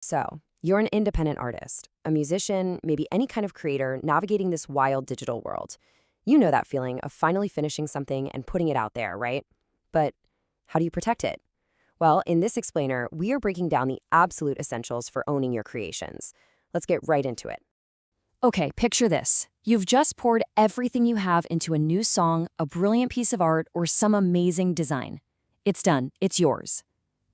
So, you're an independent artist, a musician, maybe any kind of creator navigating this wild digital world. You know that feeling of finally finishing something and putting it out there, right? But how do you protect it? Well, in this explainer, we are breaking down the absolute essentials for owning your creations. Let's get right into it. Okay, picture this. You've just poured everything you have into a new song, a brilliant piece of art, or some amazing design. It's done. It's yours.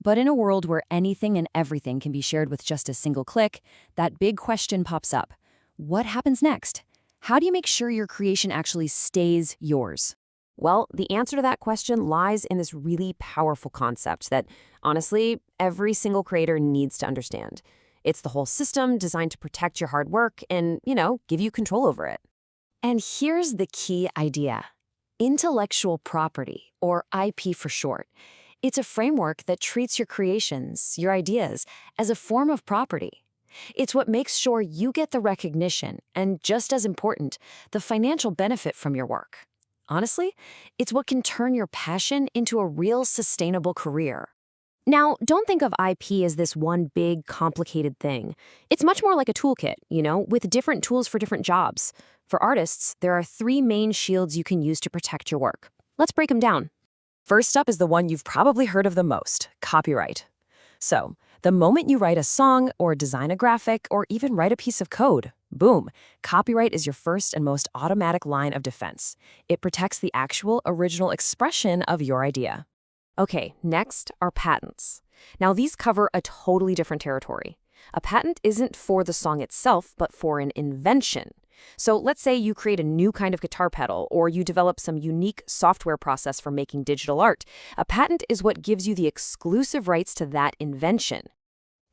But in a world where anything and everything can be shared with just a single click, that big question pops up. What happens next? How do you make sure your creation actually stays yours? Well, the answer to that question lies in this really powerful concept that, honestly, every single creator needs to understand. It's the whole system designed to protect your hard work and, give you control over it. And here's the key idea. Intellectual property, or IP for short. It's a framework that treats your creations, your ideas, as a form of property. It's what makes sure you get the recognition and, just as important, the financial benefit from your work. Honestly, it's what can turn your passion into a real sustainable career. Now, don't think of IP as this one big, complicated thing. It's much more like a toolkit, with different tools for different jobs. For artists, there are three main shields you can use to protect your work. Let's break them down. First up is the one you've probably heard of the most, copyright. So, the moment you write a song or design a graphic or even write a piece of code, boom, copyright is your first and most automatic line of defense. It protects the actual original expression of your idea. Okay, next are patents. Now, these cover a totally different territory. A patent isn't for the song itself, but for an invention. So let's say you create a new kind of guitar pedal, or you develop some unique software process for making digital art. A patent is what gives you the exclusive rights to that invention.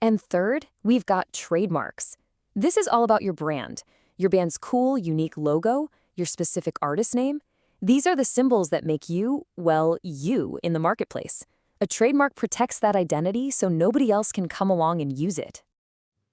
And third, we've got trademarks. This is all about your brand, your band's cool, unique logo, your specific artist name. These are the symbols that make you, well, you in the marketplace. A trademark protects that identity so nobody else can come along and use it.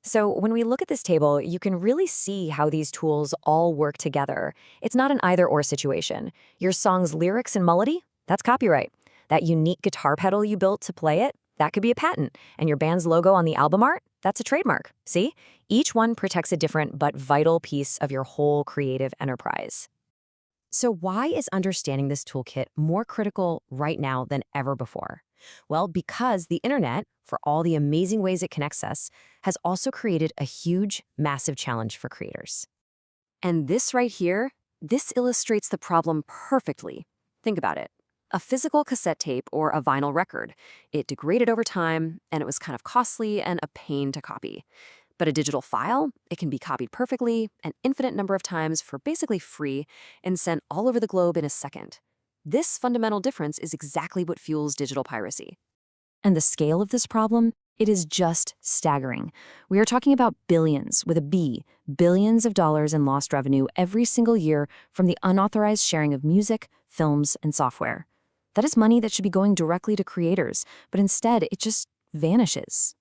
So when we look at this table, you can really see how these tools all work together. It's not an either-or situation. Your song's lyrics and melody, that's copyright. That unique guitar pedal you built to play it, that could be a patent. And your band's logo on the album art, that's a trademark. See? Each one protects a different but vital piece of your whole creative enterprise. So why is understanding this toolkit more critical right now than ever before? Well, because the internet, for all the amazing ways it connects us, has also created a huge, massive challenge for creators. And this right here, this illustrates the problem perfectly. Think about it. A physical cassette tape or a vinyl record. It degraded over time, and it was kind of costly and a pain to copy. But a digital file, it can be copied perfectly, an infinite number of times for basically free, and sent all over the globe in a second. This fundamental difference is exactly what fuels digital piracy. And the scale of this problem, it is just staggering. We are talking about billions, with a B, billions of dollars in lost revenue every single year from the unauthorized sharing of music, films, and software. That is money that should be going directly to creators, but instead it just vanishes.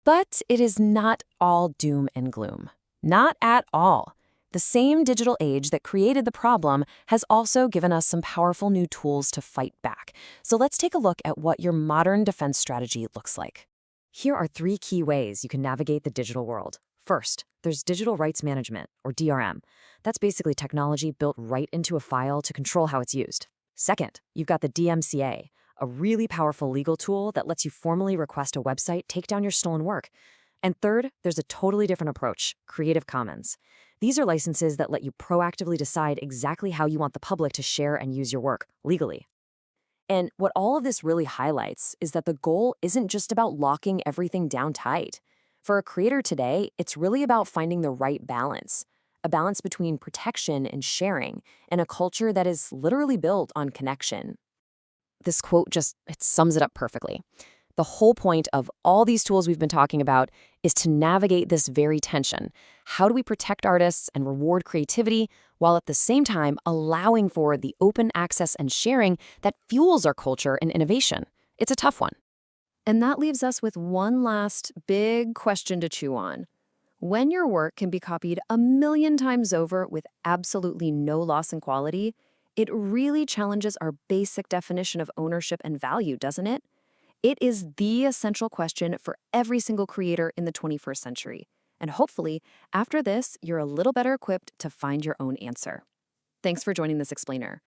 But it is not all doom and gloom. Not at all. The same digital age that created the problem has also given us some powerful new tools to fight back. So let's take a look at what your modern defense strategy looks like. Here are three key ways you can navigate the digital world. First, there's digital rights management, or DRM. That's basically technology built right into a file to control how it's used. Second, you've got the DMCA, a really powerful legal tool that lets you formally request a website take down your stolen work. And third, there's a totally different approach, Creative Commons. These are licenses that let you proactively decide exactly how you want the public to share and use your work legally. And what all of this really highlights is that the goal isn't just about locking everything down tight. For a creator today, it's really about finding the right balance, a balance between protection and sharing, and a culture that is literally built on connection. This quote it sums it up perfectly. The whole point of all these tools we've been talking about is to navigate this very tension. How do we protect artists and reward creativity while at the same time allowing for the open access and sharing that fuels our culture and innovation? It's a tough one. And that leaves us with one last big question to chew on. When your work can be copied 1,000,000 times over with absolutely no loss in quality, it really challenges our basic definition of ownership and value, doesn't it? It is the essential question for every single creator in the 21st century. And hopefully, after this, you're a little better equipped to find your own answer. Thanks for joining this explainer.